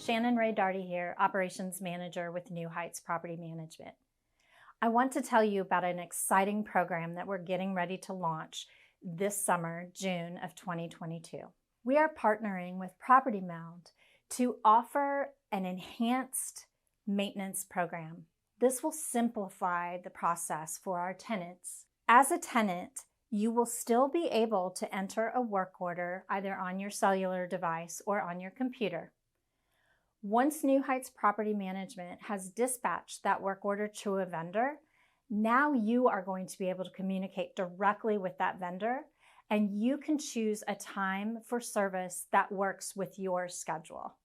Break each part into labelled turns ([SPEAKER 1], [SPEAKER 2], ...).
[SPEAKER 1] Shannon Ray Darty here, Operations Manager with New Heights Property Management. I want to tell you about an exciting program that we're getting ready to launch this summer, June of 2022. We are partnering with Property Meld to offer an enhanced maintenance program. This will simplify the process for our tenants. As a tenant, you will still be able to enter a work order either on your cellular device or on your computer. Once New Heights Property Management has dispatched that work order to a vendor, now you are going to be able to communicate directly with that vendor, and you can choose a time for service that works with your schedule.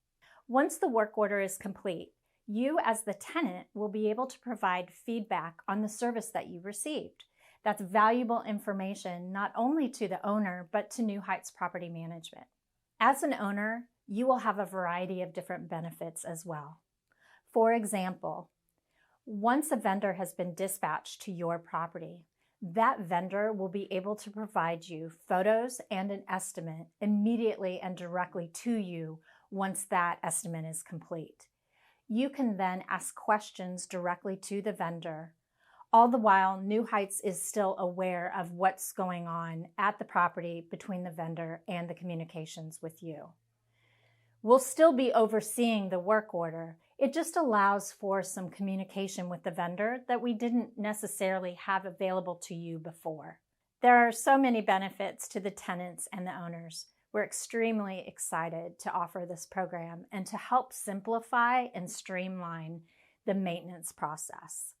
[SPEAKER 1] Once the work order is complete, you as the tenant will be able to provide feedback on the service that you received. That's valuable information not only to the owner, but to New Heights Property Management. As an owner, you will have a variety of different benefits as well. For example, once a vendor has been dispatched to your property, that vendor will be able to provide you photos and an estimate immediately and directly to you once that estimate is complete. You can then ask questions directly to the vendor. All the while, New Heights is still aware of what's going on at the property between the vendor and the communications with you. We'll still be overseeing the work order. It just allows for some communication with the vendor that we didn't necessarily have available to you before. There are so many benefits to the tenants and the owners. We're extremely excited to offer this program and to help simplify and streamline the maintenance process.